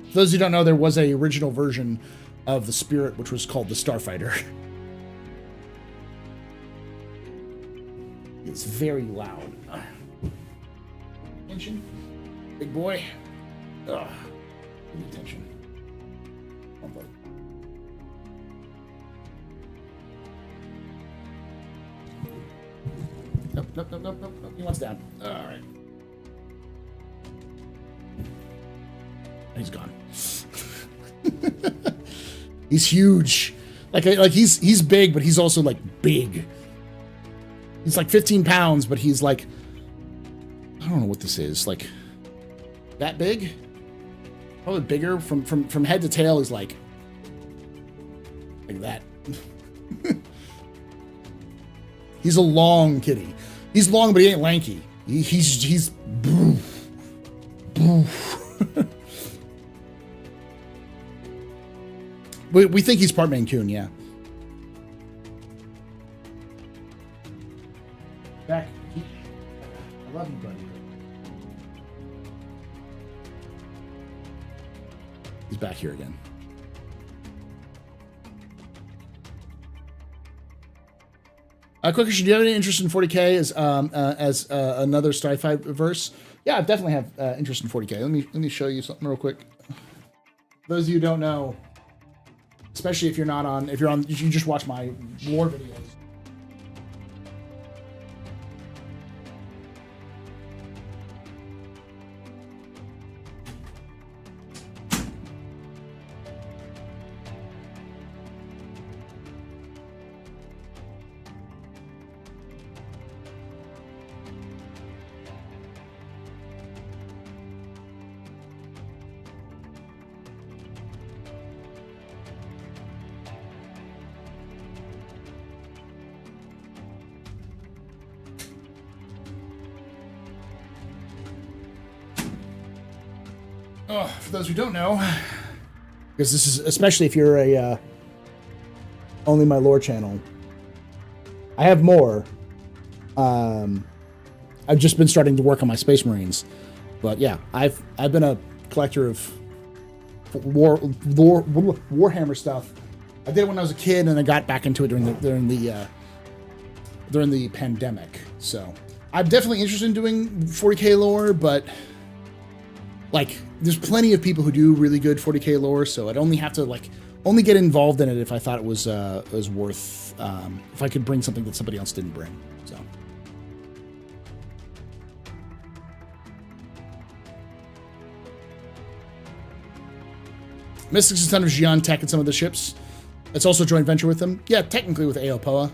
For those who don't know, there was a original version of the Spirit, which was called the Starfighter. It's very loud. Attention, big boy. Ugh. Give me attention. Come on, buddy. Nope. He wants down. All right. He's gone. He's huge. Like he's big, but he's also like big. He's like 15 pounds, but he's like, I don't know what this is. Like that big? Probably bigger from head to tail is like that. He's a long kitty. He's long, but he ain't lanky. He's boof. We think he's part Maine Coon, yeah. Back. I love you, buddy. He's back here again. Quick question: do you have any interest in 40K as another sci-fi verse? Yeah, I definitely have interest in 40K. Let me show you something real quick. Those of you who don't know, especially if you're on, you just watch my lore videos. Oh, for those who don't know, because this is, especially if you're a only my lore channel, I have more. I've just been starting to work on my Space Marines, but yeah, I've been a collector of Warhammer stuff. I did it when I was a kid, and I got back into it during the pandemic. So I'm definitely interested in doing 40K lore, but like, there's plenty of people who do really good 40K lore, so I'd only have to only get involved in it if I thought it was worth, if I could bring something that somebody else didn't bring. So. Mystics is under Xi'an Tech and some of the ships. It's also a joint venture with them. Yeah, technically with Aopoa.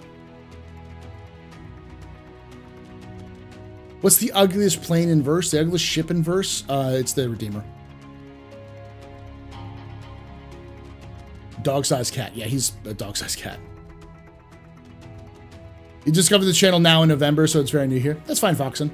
What's the ugliest plane in verse? The ugliest ship in verse? It's the Redeemer. Dog-sized cat. Yeah, he's a dog-sized cat. You discovered the channel now in November, so it's very new here. That's fine, Foxen.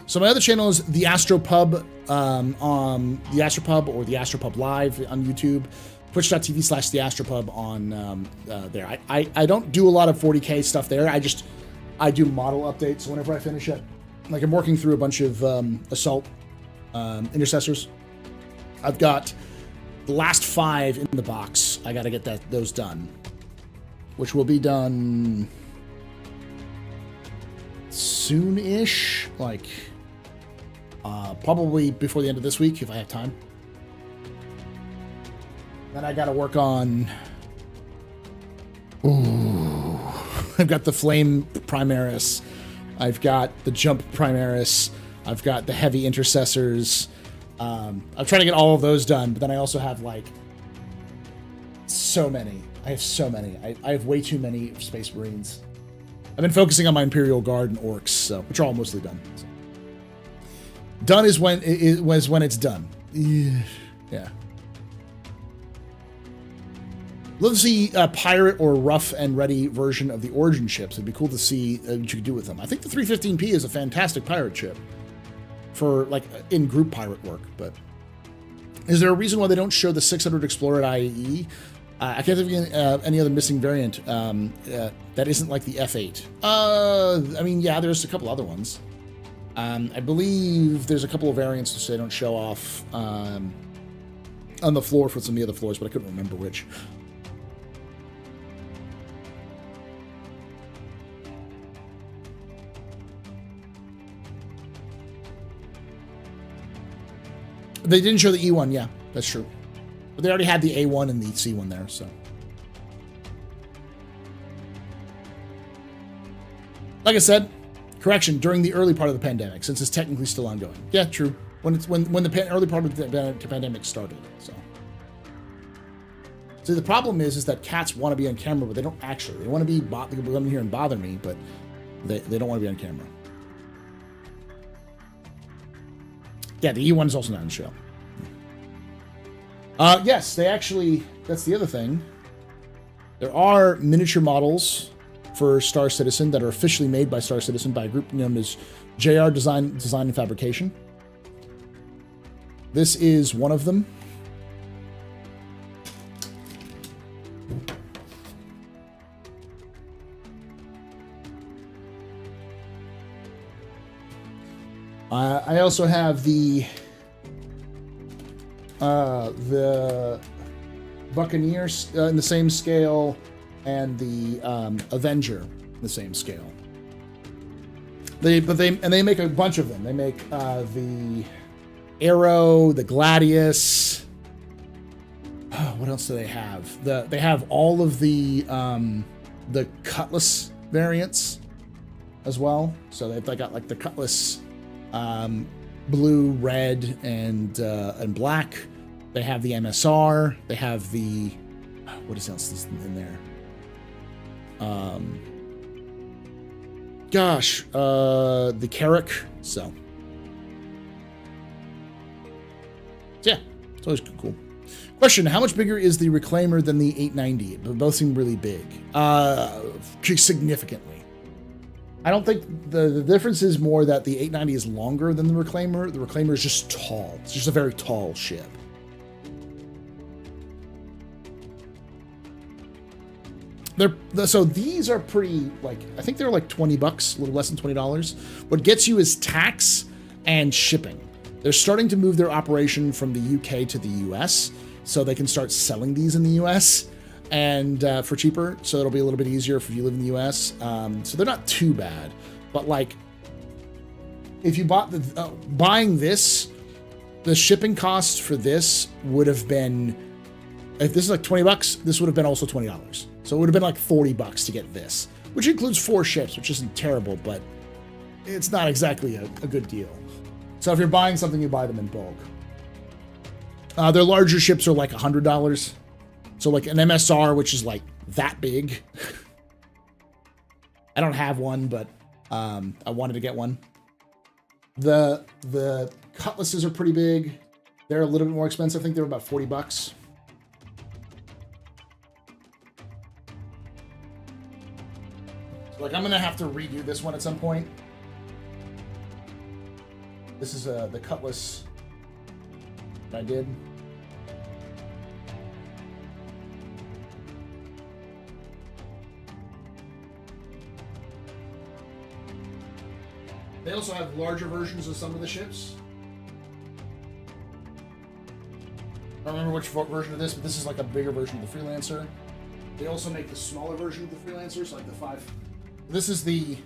So my other channel is The AstroPub on The AstroPub or The AstroPub Live on YouTube. Twitch.tv/TheAstroPub on there. I don't do a lot of 40K stuff there. I do model updates whenever I finish it. Like, I'm working through a bunch of assault intercessors. I've got the last 5 in the box. I got to get those done, which will be done soon-ish, like probably before the end of this week if I have time. Then I got to work on. Ooh, I've got the Flame Primaris. I've got the Jump Primaris. I've got the Heavy Intercessors. I'm trying to get all of those done, but then I also have like so many. I have so many. I have way too many Space Marines. I've been focusing on my Imperial Guard and Orcs, so which are all mostly done. So. Done is when it's done. Yeah. Love to see a pirate or rough and ready version of the Origin ships. It'd be cool to see what you could do with them. I think the 315P is a fantastic pirate ship for like in group pirate work. But is there a reason why they don't show the 600 Explorer at IAE? I can't think of any other missing variant that isn't like the F8. I mean, yeah, there's a couple other ones. I believe there's a couple of variants which they don't show off on the floor for some of the other floors, but I couldn't remember which. They didn't show the E1, yeah, that's true. But they already had the A1 and the C1 there, so. Like I said, correction, during the early part of the pandemic, since it's technically still ongoing. Yeah, true. When the early part of the pandemic started, so. See, the problem is that cats want to be on camera, but they don't actually. They want to be, they can come here and bother me, but they don't want to be on camera. Yeah, the E1 is also not in the show. Yes, they actually, that's the other thing. There are miniature models for Star Citizen that are officially made by Star Citizen by a group known as JR Design and Fabrication. This is one of them. I also have the Buccaneers in the same scale, and the Avenger in the same scale. They make a bunch of them. They make the Arrow, the Gladius. Oh, what else do they have? They have all of the Cutlass variants as well. So they got like the Cutlass. Blue, red, and black. They have the MSR. They have the what else is in there? The Carrack. So yeah, it's always cool. Question: how much bigger is the Reclaimer than the 890? Both seem really big. Significantly. I don't think the difference is more that the 890 is longer than the Reclaimer. The Reclaimer is just tall. It's just a very tall ship. So these are pretty, like, I think they're like $20, a little less than $20. What gets you is tax and shipping. They're starting to move their operation from the UK to the US, so they can start selling these in the US. And for cheaper, so it'll be a little bit easier if you live in the US. So they're not too bad, but like if you bought buying this, the shipping cost for this would have been, if this is like $20, this would have been also $20. So it would have been like $40 to get this, which includes 4 ships, which isn't terrible, but it's not exactly a good deal. So if you're buying something, you buy them in bulk. Their larger ships are like $100. So like an MSR, which is like that big. I don't have one, but I wanted to get one. The Cutlasses are pretty big. They're a little bit more expensive. I think they're about $40. So like I'm gonna have to redo this one at some point. This is the Cutlass that I did. They also have larger versions of some of the ships. I don't remember which version of this, but this is like a bigger version of the Freelancer. They also make the smaller version of the Freelancer, so like the 5. This is the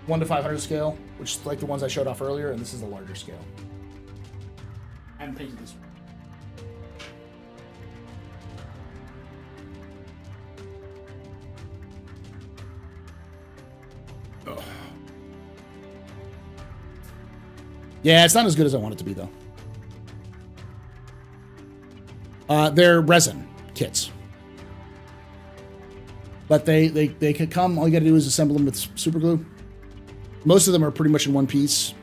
1 to 500 scale, which is like the ones I showed off earlier, and this is the larger scale. I haven't painted this one. Yeah, it's not as good as I want it to be, though. They're resin kits. But they could come, all you gotta do is assemble them with super glue. Most of them are pretty much in one piece.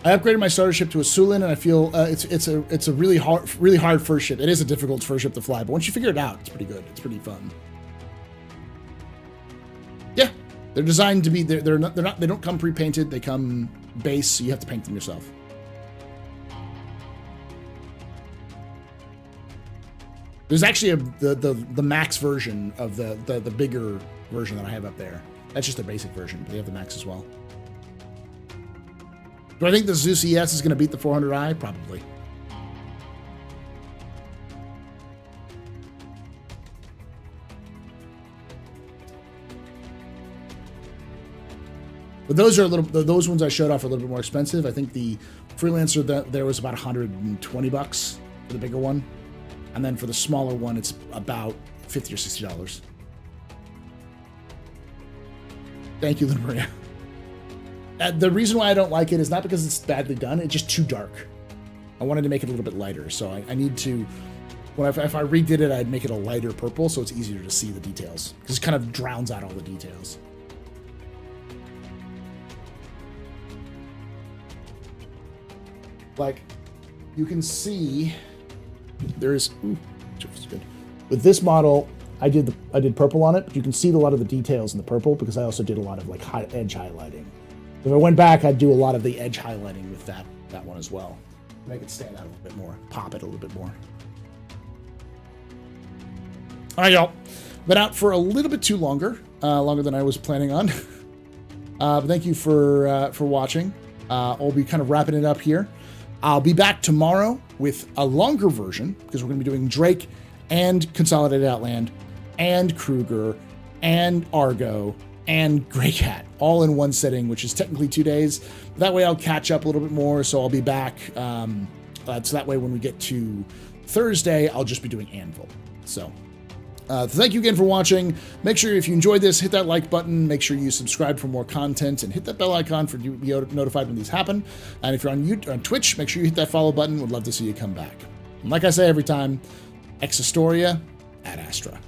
I upgraded my starter ship to a Sulin, and I feel it's a really hard first ship. It is a difficult first ship to fly, but once you figure it out, it's pretty good. It's pretty fun. Yeah, they're designed to be. They don't come pre-painted. They come base, so you have to paint them yourself. There's actually the max version of the bigger version that I have up there. That's just a basic version, but they have the max as well. Do I think the Zeus ES is going to beat the 400i? Probably. But those are those ones I showed off are a little bit more expensive. I think the Freelancer there was about $120 for the bigger one, and then for the smaller one, it's about $50 or $60. Thank you, Lynn Maria. The reason why I don't like it is not because it's badly done, it's just too dark. I wanted to make it a little bit lighter, so I need to, if I redid it, I'd make it a lighter purple so it's easier to see the details, because it kind of drowns out all the details. Like, you can see, there's, it's good. With this model, I did purple on it, but you can see a lot of the details in the purple because I also did a lot of like edge highlighting. If I went back, I'd do a lot of the edge highlighting with that one as well. Make it stand out a little bit more, pop it a little bit more. All right, y'all. Been out for a little bit too longer than I was planning on. But thank you for watching. I'll be kind of wrapping it up here. I'll be back tomorrow with a longer version because we're going to be doing Drake and Consolidated Outland and Kruger and Argo and Grey Cat all in one sitting, which is technically 2 days. That way I'll catch up a little bit more, so I'll be back. So that way when we get to Thursday, I'll just be doing Anvil. So thank you again for watching. Make sure if you enjoyed this, hit that like button. Make sure you subscribe for more content and hit that bell icon for you to be notified when these happen. And if you're on Twitch, make sure you hit that follow button. Would love to see you come back. And like I say every time, Ex Historia ad Astra.